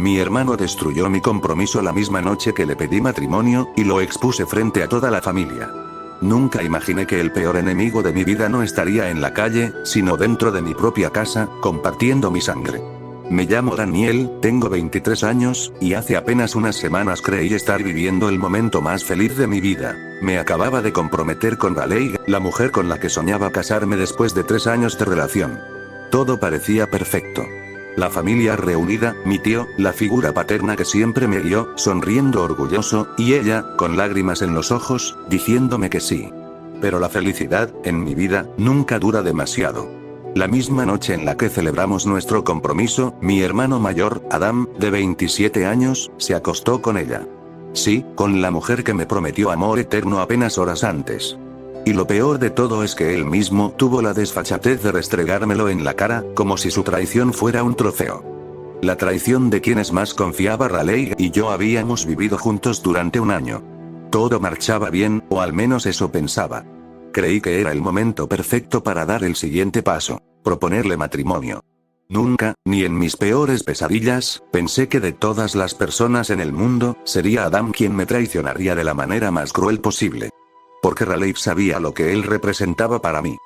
Mi hermano destruyó mi compromiso la misma noche que le pedí matrimonio, y lo expuse frente a toda la familia. Nunca imaginé que el peor enemigo de mi vida no estaría en la calle, sino dentro de mi propia casa, compartiendo mi sangre. Me llamo Daniel, tengo 23 años, y hace apenas unas semanas creí estar viviendo el momento más feliz de mi vida. Me acababa de comprometer con Raleigh, la mujer con la que soñaba casarme después de 3 años de relación. Todo parecía perfecto. La familia reunida, mi tío, la figura paterna que siempre me guió, sonriendo orgulloso, y ella, con lágrimas en los ojos, diciéndome que sí. Pero la felicidad, en mi vida, nunca dura demasiado. La misma noche en la que celebramos nuestro compromiso, mi hermano mayor, Adam, de 27 años, se acostó con ella. Sí, con la mujer que me prometió amor eterno apenas horas antes. Y lo peor de todo es que él mismo tuvo la desfachatez de restregármelo en la cara, como si su traición fuera un trofeo. La traición de quienes más confiaba Raleigh y yo habíamos vivido juntos durante un año. Todo marchaba bien, o al menos eso pensaba. Creí que era el momento perfecto para dar el siguiente paso, proponerle matrimonio. Nunca, ni en mis peores pesadillas, pensé que de todas las personas en el mundo, sería Adam quien me traicionaría de la manera más cruel posible. Porque Raleigh sabía lo que él representaba para mí.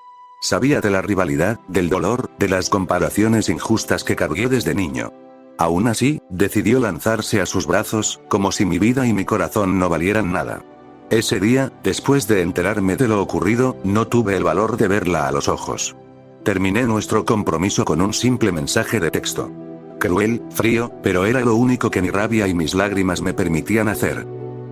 Sabía de la rivalidad, del dolor, de las comparaciones injustas que cargué desde niño. Aún así, decidió lanzarse a sus brazos, como si mi vida y mi corazón no valieran nada. Ese día, después de enterarme de lo ocurrido, no tuve el valor de verla a los ojos. Terminé nuestro compromiso con un simple mensaje de texto. Cruel, frío, pero era lo único que mi rabia y mis lágrimas me permitían hacer.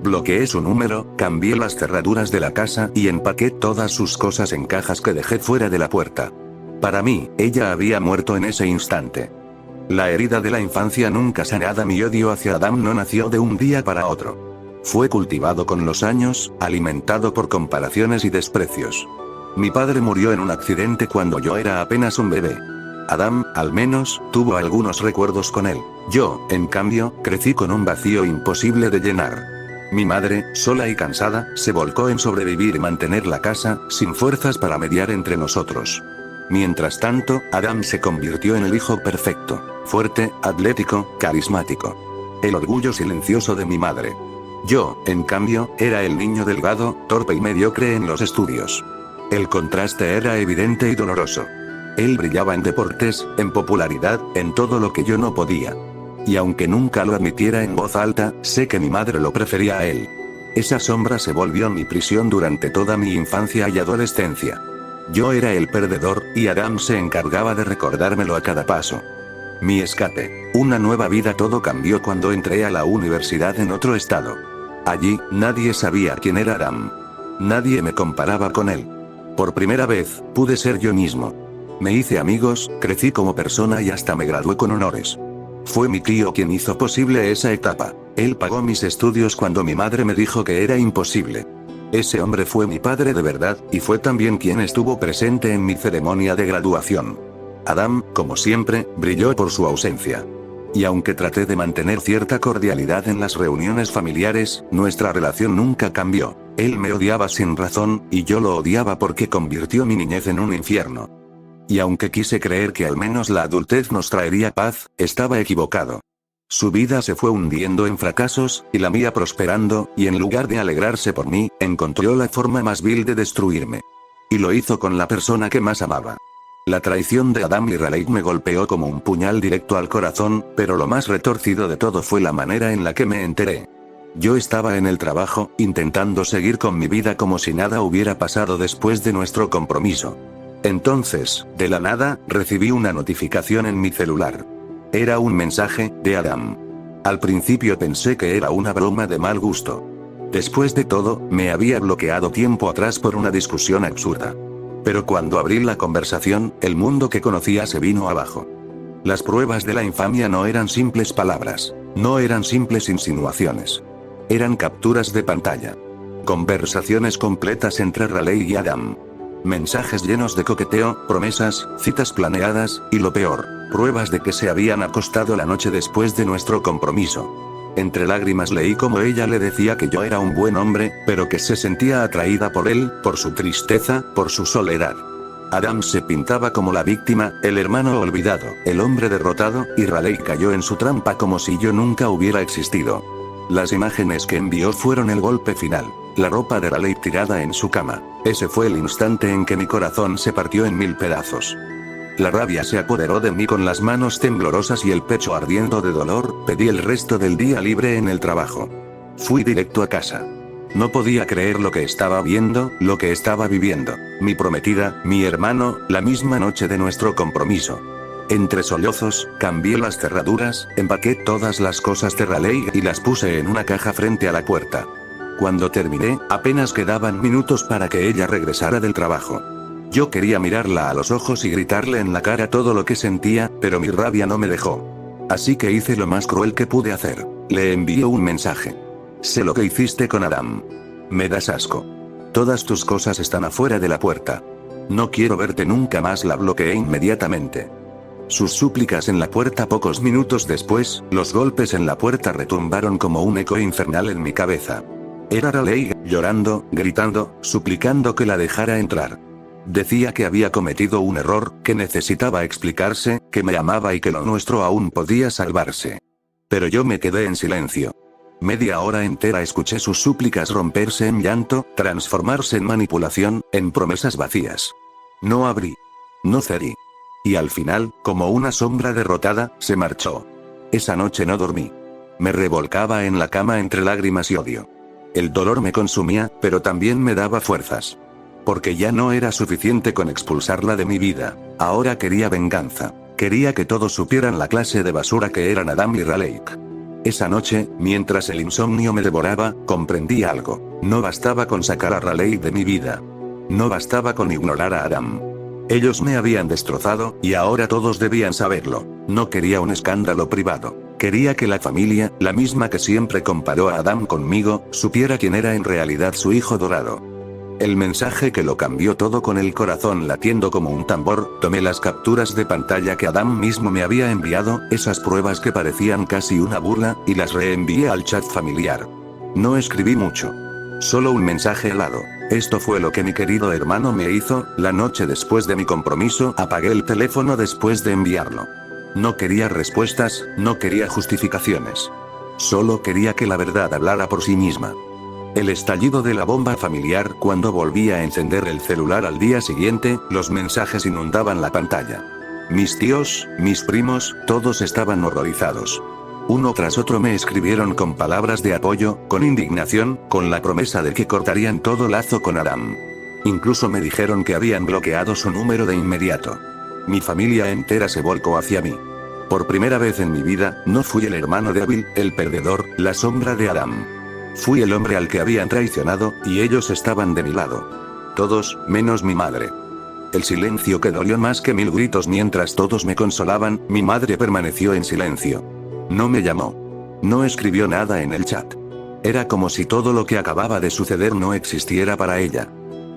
Bloqueé su número, cambié las cerraduras de la casa y empaqué todas sus cosas en cajas que dejé fuera de la puerta. Para mí, ella había muerto en ese instante. La herida de la infancia nunca sanada, mi odio hacia Adam no nació de un día para otro. Fue cultivado con los años, alimentado por comparaciones y desprecios. Mi padre murió en un accidente cuando yo era apenas un bebé. Adam, al menos, tuvo algunos recuerdos con él. Yo, en cambio, crecí con un vacío imposible de llenar. Mi madre, sola y cansada, se volcó en sobrevivir y mantener la casa, sin fuerzas para mediar entre nosotros. Mientras tanto, Adam se convirtió en el hijo perfecto, fuerte, atlético, carismático. El orgullo silencioso de mi madre. Yo, en cambio, era el niño delgado, torpe y mediocre en los estudios. El contraste era evidente y doloroso. Él brillaba en deportes, en popularidad, en todo lo que yo no podía. Y aunque nunca lo admitiera en voz alta, sé que mi madre lo prefería a él. Esa sombra se volvió mi prisión durante toda mi infancia y adolescencia. Yo era el perdedor, y Adam se encargaba de recordármelo a cada paso. Mi escape, una nueva vida. Todo cambió cuando entré a la universidad en otro estado. Allí, nadie sabía quién era Adam. Nadie me comparaba con él. Por primera vez, pude ser yo mismo. Me hice amigos, crecí como persona y hasta me gradué con honores. Fue mi tío quien hizo posible esa etapa. Él pagó mis estudios cuando mi madre me dijo que era imposible. Ese hombre fue mi padre de verdad, y fue también quien estuvo presente en mi ceremonia de graduación. Adam, como siempre, brilló por su ausencia. Y aunque traté de mantener cierta cordialidad en las reuniones familiares, nuestra relación nunca cambió. Él me odiaba sin razón, y yo lo odiaba porque convirtió mi niñez en un infierno. Y aunque quise creer que al menos la adultez nos traería paz, estaba equivocado. Su vida se fue hundiendo en fracasos, y la mía prosperando, y en lugar de alegrarse por mí, encontró la forma más vil de destruirme. Y lo hizo con la persona que más amaba. La traición de Adam y Raleigh me golpeó como un puñal directo al corazón, pero lo más retorcido de todo fue la manera en la que me enteré. Yo estaba en el trabajo, intentando seguir con mi vida como si nada hubiera pasado después de nuestro compromiso. Entonces, de la nada, recibí una notificación en mi celular. Era un mensaje, de Adam. Al principio pensé que era una broma de mal gusto. Después de todo, me había bloqueado tiempo atrás por una discusión absurda. Pero cuando abrí la conversación, el mundo que conocía se vino abajo. Las pruebas de la infamia no eran simples palabras. No eran simples insinuaciones. Eran capturas de pantalla. Conversaciones completas entre Raleigh y Adam. Mensajes llenos de coqueteo, promesas, citas planeadas, y lo peor, pruebas de que se habían acostado la noche después de nuestro compromiso. Entre lágrimas leí cómo ella le decía que yo era un buen hombre, pero que se sentía atraída por él, por su tristeza, por su soledad. Adam se pintaba como la víctima, el hermano olvidado, el hombre derrotado, y Raleigh cayó en su trampa como si yo nunca hubiera existido. Las imágenes que envió fueron el golpe final. La ropa de Raleigh tirada en su cama. Ese fue el instante en que mi corazón se partió en 1000 pedazos. La rabia se apoderó de mí con las manos temblorosas y el pecho ardiendo de dolor. Pedí el resto del día libre en el trabajo. Fui directo a casa. No podía creer lo que estaba viendo, lo que estaba viviendo. Mi prometida, mi hermano, la misma noche de nuestro compromiso. Entre sollozos, cambié las cerraduras, empaqué todas las cosas de Raleigh y las puse en una caja frente a la puerta. Cuando terminé, apenas quedaban minutos para que ella regresara del trabajo. Yo quería mirarla a los ojos y gritarle en la cara todo lo que sentía, pero mi rabia no me dejó. Así que hice lo más cruel que pude hacer. Le envié un mensaje. Sé lo que hiciste con Adam. Me das asco. Todas tus cosas están afuera de la puerta. No quiero verte nunca más. La bloqueé inmediatamente. Sus súplicas en la puerta. Pocos minutos después, los golpes en la puerta retumbaron como un eco infernal en mi cabeza. Era Raleigh, llorando, gritando, suplicando que la dejara entrar. Decía que había cometido un error, que necesitaba explicarse, que me amaba y que lo nuestro aún podía salvarse. Pero yo me quedé en silencio. Media hora entera escuché sus súplicas romperse en llanto, transformarse en manipulación, en promesas vacías. No abrí. No cedí. Y al final, como una sombra derrotada, se marchó. Esa noche no dormí. Me revolcaba en la cama entre lágrimas y odio. El dolor me consumía, pero también me daba fuerzas. Porque ya no era suficiente con expulsarla de mi vida. Ahora quería venganza. Quería que todos supieran la clase de basura que eran Adam y Raleigh. Esa noche, mientras el insomnio me devoraba, comprendí algo. No bastaba con sacar a Raleigh de mi vida. No bastaba con ignorar a Adam. Ellos me habían destrozado, y ahora todos debían saberlo. No quería un escándalo privado. Quería que la familia, la misma que siempre comparó a Adam conmigo, supiera quién era en realidad su hijo dorado. El mensaje que lo cambió todo. Con el corazón latiendo como un tambor, tomé las capturas de pantalla que Adam mismo me había enviado, esas pruebas que parecían casi una burla, y las reenvié al chat familiar. No escribí mucho. Solo un mensaje helado. Esto fue lo que mi querido hermano me hizo. La noche después de mi compromiso, apagué el teléfono después de enviarlo. No quería respuestas, no quería justificaciones. Solo quería que la verdad hablara por sí misma. El estallido de la bomba familiar. Cuando volví a encender el celular al día siguiente, los mensajes inundaban la pantalla. Mis tíos, mis primos, todos estaban horrorizados. Uno tras otro me escribieron con palabras de apoyo, con indignación, con la promesa de que cortarían todo lazo con Adam. Incluso me dijeron que habían bloqueado su número de inmediato. Mi familia entera se volcó hacia mí. Por primera vez en mi vida, no fui el hermano débil, el perdedor, la sombra de Adam. Fui el hombre al que habían traicionado, y ellos estaban de mi lado. Todos, menos mi madre. El silencio que dolió más que 1000 gritos mientras todos me consolaban. Mi madre permaneció en silencio. No me llamó. No escribió nada en el chat. Era como si todo lo que acababa de suceder no existiera para ella.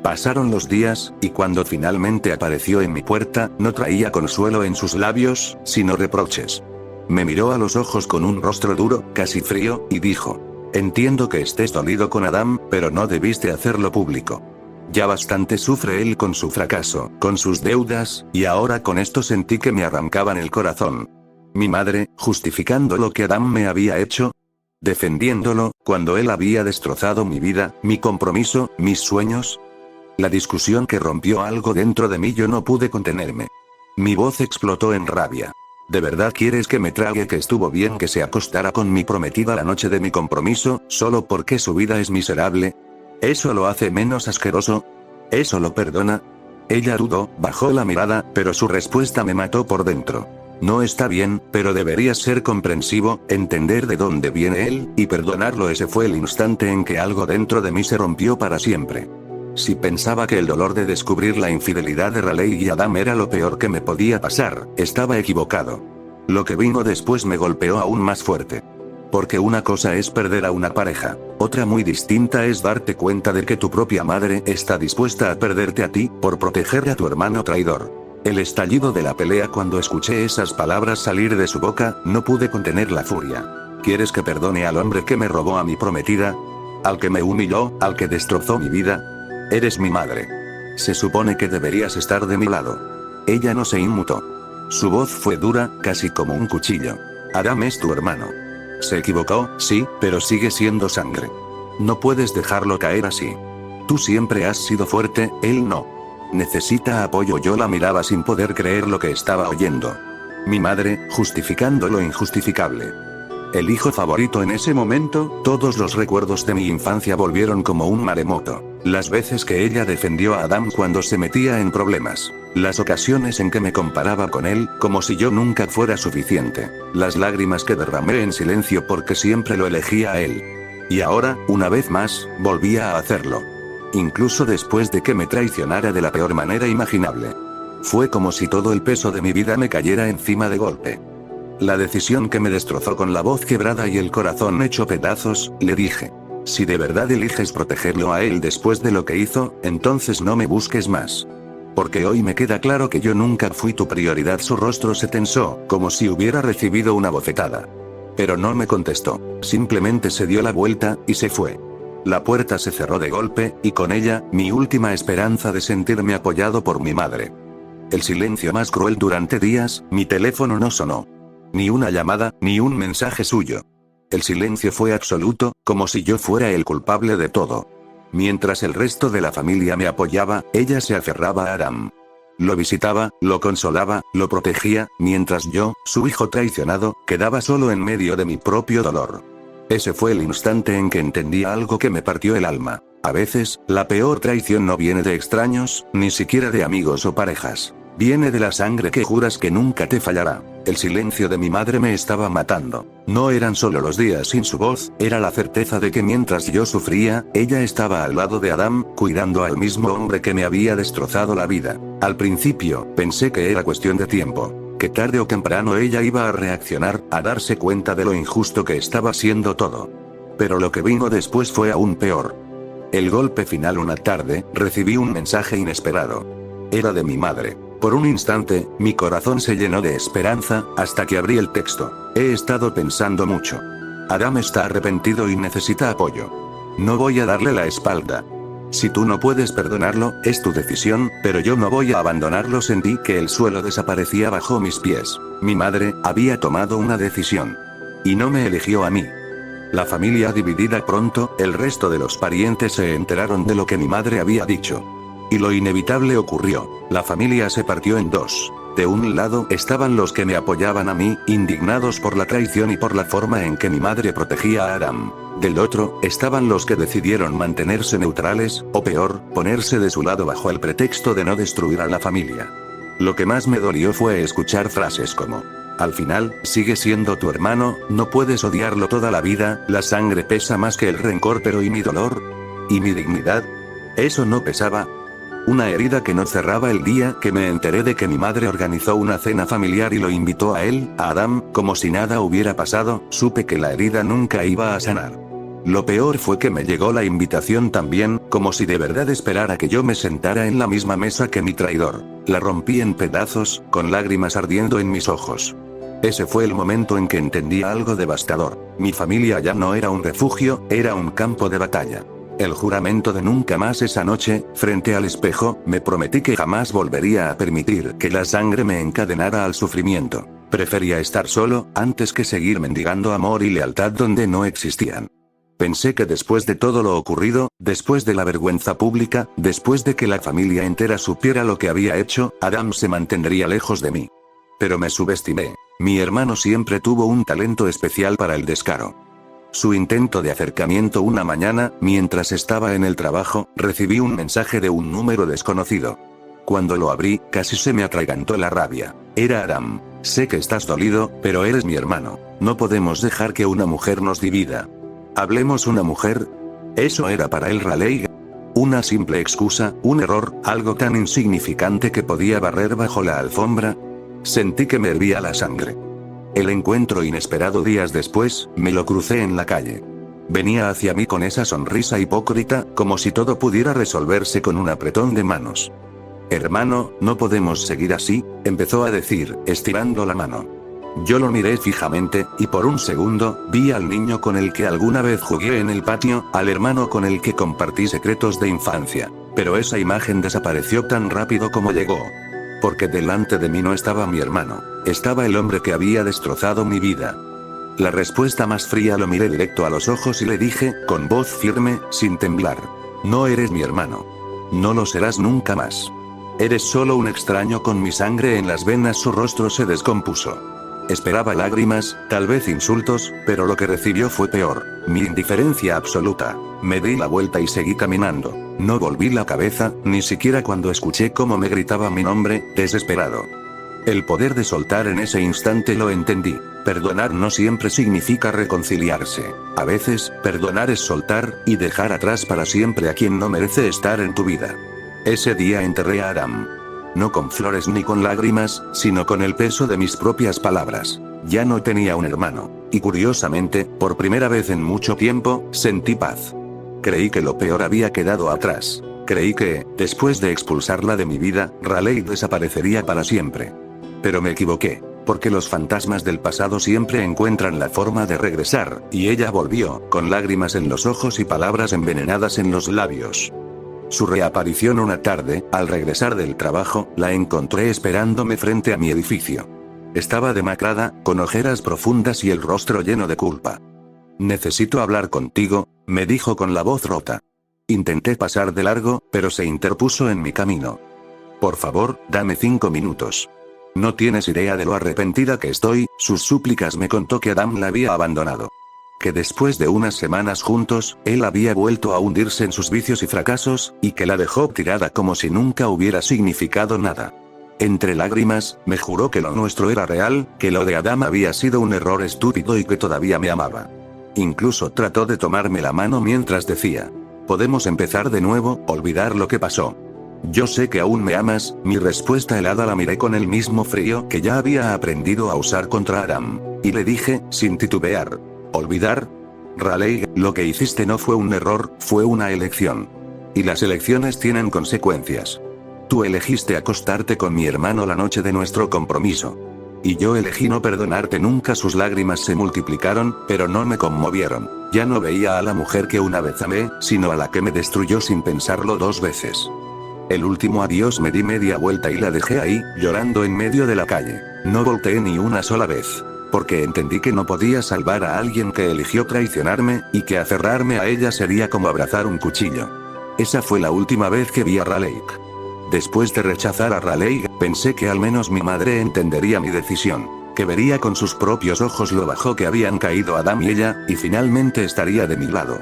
Pasaron los días, y cuando finalmente apareció en mi puerta, no traía consuelo en sus labios, sino reproches. Me miró a los ojos con un rostro duro, casi frío, y dijo: entiendo que estés dolido con Adam, pero no debiste hacerlo público. Ya bastante sufre él con su fracaso, con sus deudas, y ahora con esto sentí que me arrancaban el corazón. Mi madre, justificando lo que Adam me había hecho, defendiéndolo, cuando él había destrozado mi vida, mi compromiso, mis sueños. La discusión que rompió algo dentro de mí. Yo no pude contenerme. Mi voz explotó en rabia. ¿De verdad quieres que me trague que estuvo bien que se acostara con mi prometida la noche de mi compromiso, solo porque su vida es miserable? ¿Eso lo hace menos asqueroso? ¿Eso lo perdona? Ella dudó, bajó la mirada, pero su respuesta me mató por dentro. No está bien, pero deberías ser comprensivo, entender de dónde viene él, y perdonarlo. Ese fue el instante en que algo dentro de mí se rompió para siempre. Si pensaba que el dolor de descubrir la infidelidad de Raleigh y Adam era lo peor que me podía pasar, estaba equivocado. Lo que vino después me golpeó aún más fuerte. Porque una cosa es perder a una pareja, otra muy distinta es darte cuenta de que tu propia madre está dispuesta a perderte a ti, por proteger a tu hermano traidor. El estallido de la pelea. Cuando escuché esas palabras salir de su boca, no pude contener la furia. ¿Quieres que perdone al hombre que me robó a mi prometida? ¿Al que me humilló, al que destrozó mi vida? Eres mi madre. Se supone que deberías estar de mi lado. Ella no se inmutó. Su voz fue dura, casi como un cuchillo. Adam es tu hermano. Se equivocó, sí, pero sigue siendo sangre. No puedes dejarlo caer así. Tú siempre has sido fuerte, él no. Necesita apoyo. Yo la miraba sin poder creer lo que estaba oyendo. Mi madre, justificando lo injustificable. El hijo favorito en ese momento, todos los recuerdos de mi infancia volvieron como un maremoto. Las veces que ella defendió a Adam cuando se metía en problemas. Las ocasiones en que me comparaba con él, como si yo nunca fuera suficiente. Las lágrimas que derramé en silencio porque siempre lo elegía a él. Y ahora, una vez más, volvía a hacerlo. Incluso después de que me traicionara de la peor manera imaginable. Fue como si todo el peso de mi vida me cayera encima de golpe. La decisión que me destrozó con la voz quebrada y el corazón hecho pedazos, le dije. Si de verdad eliges protegerlo a él después de lo que hizo, entonces no me busques más. Porque hoy me queda claro que yo nunca fui tu prioridad. Su rostro se tensó, como si hubiera recibido una bofetada. Pero no me contestó, simplemente se dio la vuelta, y se fue. La puerta se cerró de golpe, y con ella, mi última esperanza de sentirme apoyado por mi madre. El silencio más cruel durante días, mi teléfono no sonó. Ni una llamada, ni un mensaje suyo. El silencio fue absoluto, como si yo fuera el culpable de todo. Mientras el resto de la familia me apoyaba, ella se aferraba a Adam. Lo visitaba, lo consolaba, lo protegía, mientras yo, su hijo traicionado, quedaba solo en medio de mi propio dolor. Ese fue el instante en que entendí algo que me partió el alma. A veces, la peor traición no viene de extraños, ni siquiera de amigos o parejas. Viene de la sangre que juras que nunca te fallará. El silencio de mi madre me estaba matando. No eran solo los días sin su voz, era la certeza de que mientras yo sufría, ella estaba al lado de Adam, cuidando al mismo hombre que me había destrozado la vida. Al principio, pensé que era cuestión de tiempo. Que tarde o temprano ella iba a reaccionar, a darse cuenta de lo injusto que estaba siendo todo. Pero lo que vino después fue aún peor. El golpe final. Una tarde, recibí un mensaje inesperado. Era de mi madre. Por un instante, mi corazón se llenó de esperanza, hasta que abrí el texto. He estado pensando mucho. Adam está arrepentido y necesita apoyo. No voy a darle la espalda. Si tú no puedes perdonarlo, es tu decisión, pero yo no voy a abandonarlo. Sentí que el suelo desaparecía bajo mis pies. Mi madre había tomado una decisión. Y no me eligió a mí. La familia dividida pronto, el resto de los parientes se enteraron de lo que mi madre había dicho. Y lo inevitable ocurrió. La familia se partió en dos. De un lado estaban los que me apoyaban a mí, indignados por la traición y por la forma en que mi madre protegía a Adam. Del otro, estaban los que decidieron mantenerse neutrales, o peor, ponerse de su lado bajo el pretexto de no destruir a la familia. Lo que más me dolió fue escuchar frases como: al final, sigue siendo tu hermano, no puedes odiarlo toda la vida, la sangre pesa más que el rencor. Pero ¿y mi dolor? ¿Y mi dignidad? Eso no pesaba. Una herida que no cerraba. El día que me enteré de que mi madre organizó una cena familiar y lo invitó a él, a Adam, como si nada hubiera pasado, supe que la herida nunca iba a sanar. Lo peor fue que me llegó la invitación también, como si de verdad esperara que yo me sentara en la misma mesa que mi traidor. La rompí en pedazos, con lágrimas ardiendo en mis ojos. Ese fue el momento en que entendí algo devastador. Mi familia ya no era un refugio, era un campo de batalla. El juramento de nunca más. Esa noche, frente al espejo, me prometí que jamás volvería a permitir que la sangre me encadenara al sufrimiento. Prefería estar solo, antes que seguir mendigando amor y lealtad donde no existían. Pensé que después de todo lo ocurrido, después de la vergüenza pública, después de que la familia entera supiera lo que había hecho, Adam se mantendría lejos de mí. Pero me subestimé. Mi hermano siempre tuvo un talento especial para el descaro. Su intento de acercamiento. Una mañana, mientras estaba en el trabajo, recibí un mensaje de un número desconocido. Cuando lo abrí, casi se me atragantó la rabia. Era Adam. Sé que estás dolido, pero eres mi hermano. No podemos dejar que una mujer nos divida. ¿Hablemos? ¿Una mujer? Eso era para él Raleigh. Una simple excusa, un error, algo tan insignificante que podía barrer bajo la alfombra. Sentí que me hervía la sangre. El encuentro inesperado. Días después, me lo crucé en la calle. Venía hacia mí con esa sonrisa hipócrita, como si todo pudiera resolverse con un apretón de manos. Hermano, no podemos seguir así, empezó a decir, estirando la mano. Yo lo miré fijamente, y por un segundo, vi al niño con el que alguna vez jugué en el patio, al hermano con el que compartí secretos de infancia. Pero esa imagen desapareció tan rápido como llegó. Porque delante de mí no estaba mi hermano, estaba el hombre que había destrozado mi vida. La respuesta más fría lo miré directo a los ojos y le dije, con voz firme, sin temblar. No eres mi hermano. No lo serás nunca más. Eres solo un extraño con mi sangre en las venas. Su rostro se descompuso. Esperaba lágrimas, tal vez insultos, pero lo que recibió fue peor, mi indiferencia absoluta. Me di la vuelta y seguí caminando. No volví la cabeza, ni siquiera cuando escuché cómo me gritaba mi nombre, desesperado. El poder de soltar en ese instante lo entendí. Perdonar no siempre significa reconciliarse. A veces, perdonar es soltar, y dejar atrás para siempre a quien no merece estar en tu vida. Ese día enterré a Adam. No con flores ni con lágrimas, sino con el peso de mis propias palabras. Ya no tenía un hermano, y curiosamente, por primera vez en mucho tiempo, sentí paz. Creí que lo peor había quedado atrás. Creí que, después de expulsarla de mi vida, Raleigh desaparecería para siempre. Pero me equivoqué, porque los fantasmas del pasado siempre encuentran la forma de regresar, y ella volvió, con lágrimas en los ojos y palabras envenenadas en los labios. Su reaparición una tarde, al regresar del trabajo, la encontré esperándome frente a mi edificio. Estaba demacrada, con ojeras profundas y el rostro lleno de culpa. Necesito hablar contigo, me dijo con la voz rota. Intenté pasar de largo, pero se interpuso en mi camino. Por favor, dame 5 minutos. No tienes idea de lo arrepentida que estoy. Sus súplicas. Me contó que Adam la había abandonado. Que después de unas semanas juntos, él había vuelto a hundirse en sus vicios y fracasos, y que la dejó tirada como si nunca hubiera significado nada. Entre lágrimas, me juró que lo nuestro era real, que lo de Adam había sido un error estúpido y que todavía me amaba. Incluso trató de tomarme la mano mientras decía: podemos empezar de nuevo, olvidar lo que pasó. Yo sé que aún me amas. Mi respuesta helada la miré con el mismo frío que ya había aprendido a usar contra Adam. Y le dije, sin titubear: ¿olvidar? Raleigh, lo que hiciste no fue un error, fue una elección. Y las elecciones tienen consecuencias. Tú elegiste acostarte con mi hermano la noche de nuestro compromiso. Y yo elegí no perdonarte nunca. Sus lágrimas se multiplicaron, pero no me conmovieron. Ya no veía a la mujer que una vez amé, sino a la que me destruyó sin pensarlo 2 veces. El último adiós me di media vuelta y la dejé ahí, llorando en medio de la calle. No volteé ni una sola vez. Porque entendí que no podía salvar a alguien que eligió traicionarme, y que aferrarme a ella sería como abrazar un cuchillo. Esa fue la última vez que vi a Raleigh. Después de rechazar a Raleigh, pensé que al menos mi madre entendería mi decisión, que vería con sus propios ojos lo bajo que habían caído Adam y ella, y finalmente estaría de mi lado.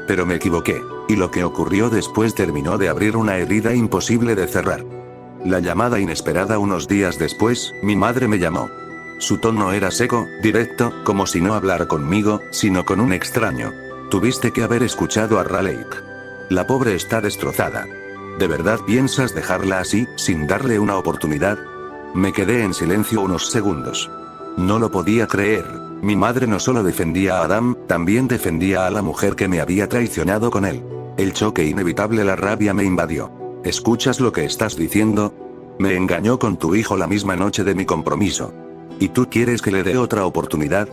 Pero me equivoqué, y lo que ocurrió después terminó de abrir una herida imposible de cerrar. La llamada inesperada unos días después, mi madre me llamó. Su tono era seco, directo, como si no hablara conmigo, sino con un extraño. Tuviste que haber escuchado a Raleigh. La pobre está destrozada. ¿De verdad piensas dejarla así, sin darle una oportunidad? Me quedé en silencio unos segundos. No lo podía creer. Mi madre no solo defendía a Adam, también defendía a la mujer que me había traicionado con él. El choque inevitable, la rabia me invadió. ¿Escuchas lo que estás diciendo? Me engañó con tu hijo la misma noche de mi compromiso. ¿Y tú quieres que le dé otra oportunidad?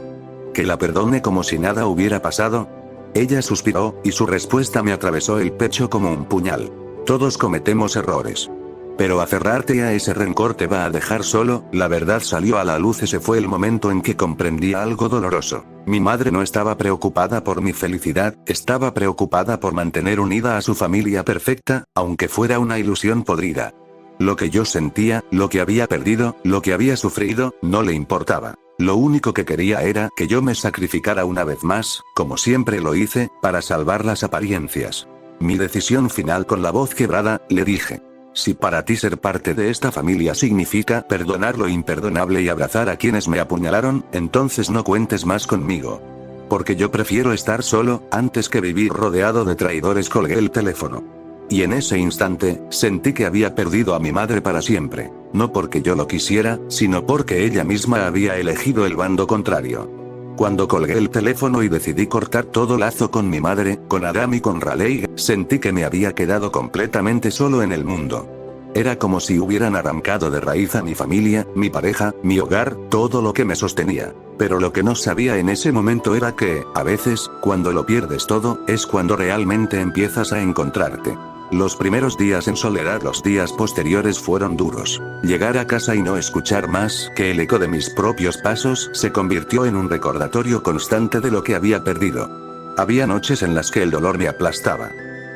¿Que la perdone como si nada hubiera pasado? Ella suspiró, y su respuesta me atravesó el pecho como un puñal. Todos cometemos errores. Pero aferrarte a ese rencor te va a dejar solo. La verdad salió a la luz. Ese fue el momento en que comprendí algo doloroso. Mi madre no estaba preocupada por mi felicidad, estaba preocupada por mantener unida a su familia perfecta, aunque fuera una ilusión podrida. Lo que yo sentía, lo que había perdido, lo que había sufrido, no le importaba. Lo único que quería era que yo me sacrificara una vez más, como siempre lo hice, para salvar las apariencias. Mi decisión final. Con la voz quebrada, le dije: si para ti ser parte de esta familia significa perdonar lo imperdonable y abrazar a quienes me apuñalaron, entonces no cuentes más conmigo. Porque yo prefiero estar solo, antes que vivir rodeado de traidores. Colgué el teléfono. Y en ese instante, sentí que había perdido a mi madre para siempre. No porque yo lo quisiera, sino porque ella misma había elegido el bando contrario. Cuando colgué el teléfono y decidí cortar todo lazo con mi madre, con Adam y con Raleigh, sentí que me había quedado completamente solo en el mundo. Era como si hubieran arrancado de raíz a mi familia, mi pareja, mi hogar, todo lo que me sostenía. Pero lo que no sabía en ese momento era que, a veces, cuando lo pierdes todo, es cuando realmente empiezas a encontrarte. Los primeros días en soledad, los días posteriores fueron duros. Llegar a casa y no escuchar más que el eco de mis propios pasos se convirtió en un recordatorio constante de lo que había perdido. Había noches en las que el dolor me aplastaba.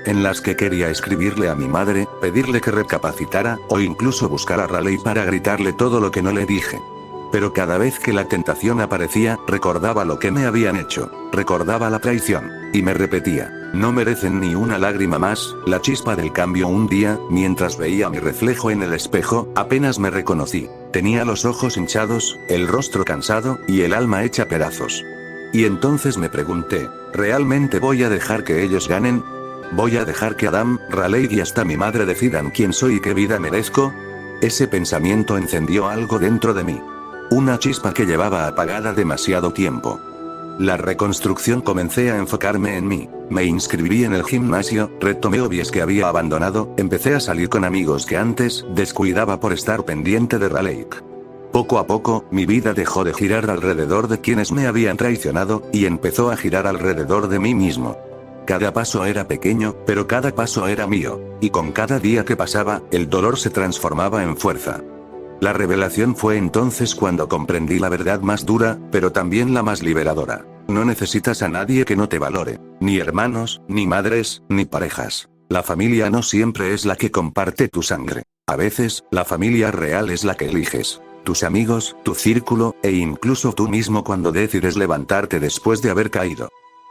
En las que quería escribirle a mi madre, pedirle que recapacitara, o incluso buscar a Raleigh para gritarle todo lo que no le dije. Pero cada vez que la tentación aparecía, recordaba lo que me habían hecho, recordaba la traición, y me repetía, no merecen ni una lágrima más. La chispa del cambio. Un día, mientras veía mi reflejo en el espejo, apenas me reconocí. Tenía los ojos hinchados, el rostro cansado, y el alma hecha pedazos. Y entonces me pregunté, ¿realmente voy a dejar que ellos ganen? ¿Voy a dejar que Adam, Raleigh y hasta mi madre decidan quién soy y qué vida merezco? Ese pensamiento encendió algo dentro de mí. Una chispa que llevaba apagada demasiado tiempo. La reconstrucción. Comencé a enfocarme en mí. Me inscribí en el gimnasio, retomé hobbies que había abandonado, empecé a salir con amigos que antes descuidaba por estar pendiente de Raleigh. Poco a poco, mi vida dejó de girar alrededor de quienes me habían traicionado, y empezó a girar alrededor de mí mismo. Cada paso era pequeño, pero cada paso era mío, y con cada día que pasaba, el dolor se transformaba en fuerza. La revelación fue entonces cuando comprendí la verdad más dura, pero también la más liberadora. No necesitas a nadie que no te valore. Ni hermanos, ni madres, ni parejas. La familia no siempre es la que comparte tu sangre. A veces, la familia real es la que eliges. Tus amigos, tu círculo, e incluso tú mismo cuando decides levantarte después de haber caído.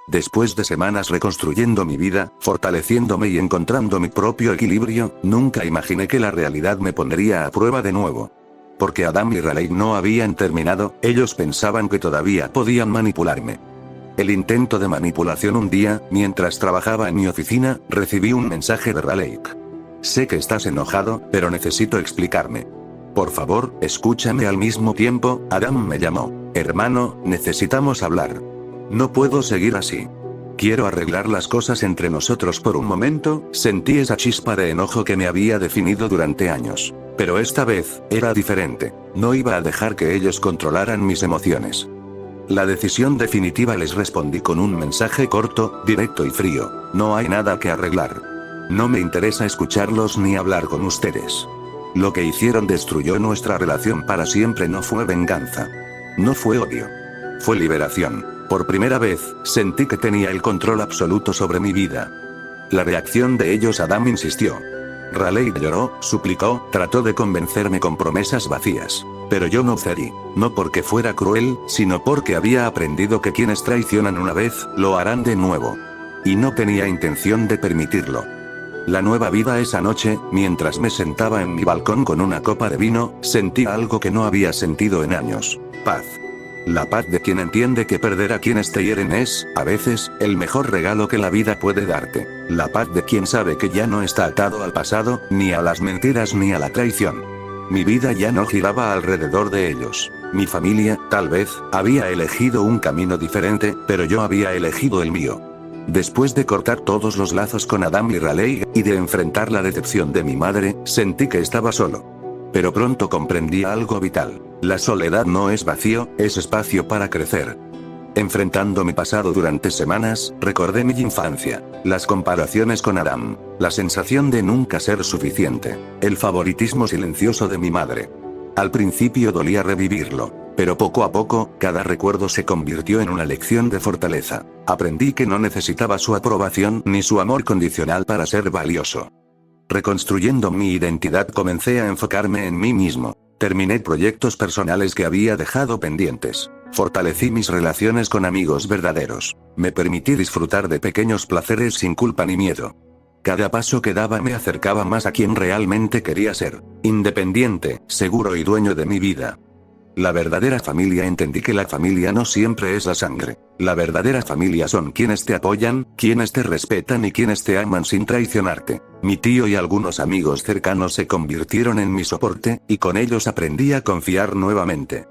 Después de semanas reconstruyendo mi vida, fortaleciéndome y encontrando mi propio equilibrio, nunca imaginé que la realidad me pondría a prueba de nuevo. Porque Adam y Raleigh no habían terminado, ellos pensaban que todavía podían manipularme. El intento de manipulación. Un día, mientras trabajaba en mi oficina, recibí un mensaje de Raleigh. Sé que estás enojado, pero necesito explicarme. Por favor, escúchame. Al mismo tiempo, Adam me llamó. Hermano, necesitamos hablar. No puedo seguir así. Quiero arreglar las cosas entre nosotros por un momento. Sentí esa chispa de enojo que me había definido durante años. Pero esta vez, era diferente. No iba a dejar que ellos controlaran mis emociones. La decisión definitiva. Les respondí con un mensaje corto, directo y frío. No hay nada que arreglar. No me interesa escucharlos ni hablar con ustedes. Lo que hicieron destruyó nuestra relación para siempre. No fue venganza. No fue odio. Fue liberación. Por primera vez, sentí que tenía el control absoluto sobre mi vida. La reacción de ellos. Adam insistió. Raleigh lloró, suplicó, trató de convencerme con promesas vacías. Pero yo no cedí. No porque fuera cruel, sino porque había aprendido que quienes traicionan una vez, lo harán de nuevo. Y no tenía intención de permitirlo. La nueva vida. Esa noche, mientras me sentaba en mi balcón con una copa de vino, sentí algo que no había sentido en años. Paz. La paz de quien entiende que perder a quienes te hieren es, a veces, el mejor regalo que la vida puede darte. La paz de quien sabe que ya no está atado al pasado, ni a las mentiras ni a la traición. Mi vida ya no giraba alrededor de ellos. Mi familia, tal vez, había elegido un camino diferente, pero yo había elegido el mío. Después de cortar todos los lazos con Adam y Raleigh, y de enfrentar la decepción de mi madre, sentí que estaba solo. Pero pronto comprendí algo vital. La soledad no es vacío, es espacio para crecer. Enfrentando mi pasado durante semanas, recordé mi infancia, las comparaciones con Adam, la sensación de nunca ser suficiente, el favoritismo silencioso de mi madre. Al principio dolía revivirlo, pero poco a poco, cada recuerdo se convirtió en una lección de fortaleza. Aprendí que no necesitaba su aprobación ni su amor condicional para ser valioso. Reconstruyendo mi identidad, comencé a enfocarme en mí mismo. Terminé proyectos personales que había dejado pendientes. Fortalecí mis relaciones con amigos verdaderos. Me permití disfrutar de pequeños placeres sin culpa ni miedo. Cada paso que daba me acercaba más a quien realmente quería ser. Independiente, seguro y dueño de mi vida. La verdadera familia. Entendí que la familia no siempre es la sangre. La verdadera familia son quienes te apoyan, quienes te respetan y quienes te aman sin traicionarte. Mi tío y algunos amigos cercanos se convirtieron en mi soporte, y con ellos aprendí a confiar nuevamente.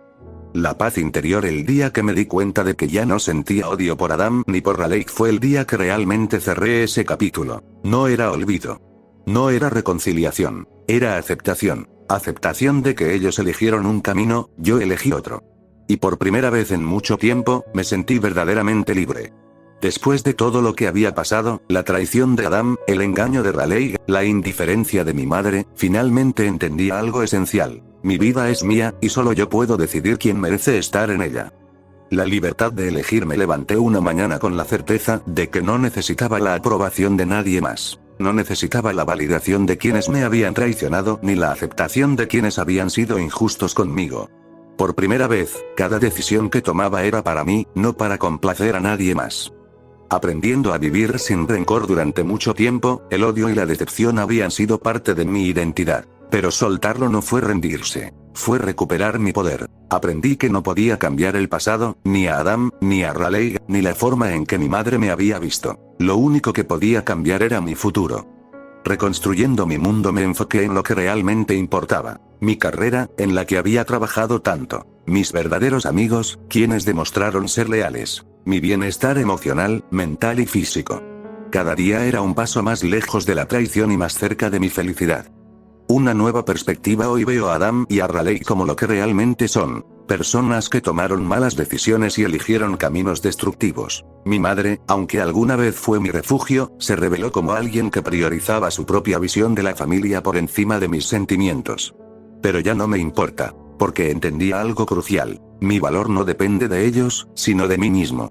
La paz interior. El día que me di cuenta de que ya no sentía odio por Adam ni por Raleigh fue el día que realmente cerré ese capítulo. No era olvido. No era reconciliación. Era aceptación. Aceptación de que ellos eligieron un camino, yo elegí otro. Y por primera vez en mucho tiempo, me sentí verdaderamente libre. Después de todo lo que había pasado, la traición de Adam, el engaño de Raleigh, la indiferencia de mi madre, finalmente entendí algo esencial. Mi vida es mía, y solo yo puedo decidir quién merece estar en ella. La libertad de elegir. Me levanté una mañana con la certeza de que no necesitaba la aprobación de nadie más. No necesitaba la validación de quienes me habían traicionado ni la aceptación de quienes habían sido injustos conmigo. Por primera vez, cada decisión que tomaba era para mí, no para complacer a nadie más. Aprendiendo a vivir sin rencor durante mucho tiempo, el odio y la decepción habían sido parte de mi identidad. Pero soltarlo no fue rendirse. Fue recuperar mi poder. Aprendí que no podía cambiar el pasado, ni a Adam, ni a Raleigh, ni la forma en que mi madre me había visto. Lo único que podía cambiar era mi futuro. Reconstruyendo mi mundo me enfoqué en lo que realmente importaba. Mi carrera, en la que había trabajado tanto. Mis verdaderos amigos, quienes demostraron ser leales. Mi bienestar emocional, mental y físico. Cada día era un paso más lejos de la traición y más cerca de mi felicidad. Una nueva perspectiva. Hoy veo a Adam y a Raleigh como lo que realmente son. Personas que tomaron malas decisiones y eligieron caminos destructivos. Mi madre, aunque alguna vez fue mi refugio, se reveló como alguien que priorizaba su propia visión de la familia por encima de mis sentimientos. Pero ya no me importa, porque entendía algo crucial. Mi valor no depende de ellos, sino de mí mismo.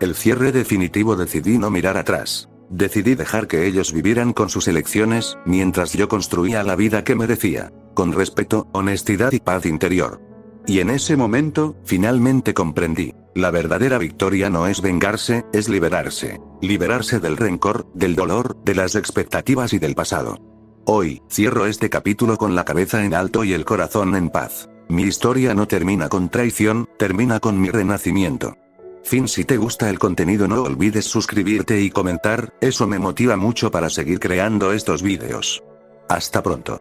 El cierre definitivo. Decidí no mirar atrás. Decidí dejar que ellos vivieran con sus elecciones, mientras yo construía la vida que merecía, con respeto, honestidad y paz interior. Y en ese momento, finalmente comprendí. La verdadera victoria no es vengarse, es liberarse. Liberarse del rencor, del dolor, de las expectativas y del pasado. Hoy, cierro este capítulo con la cabeza en alto y el corazón en paz. Mi historia no termina con traición, termina con mi renacimiento. Fin. Si te gusta el contenido no olvides suscribirte y comentar, eso me motiva mucho para seguir creando estos vídeos. Hasta pronto.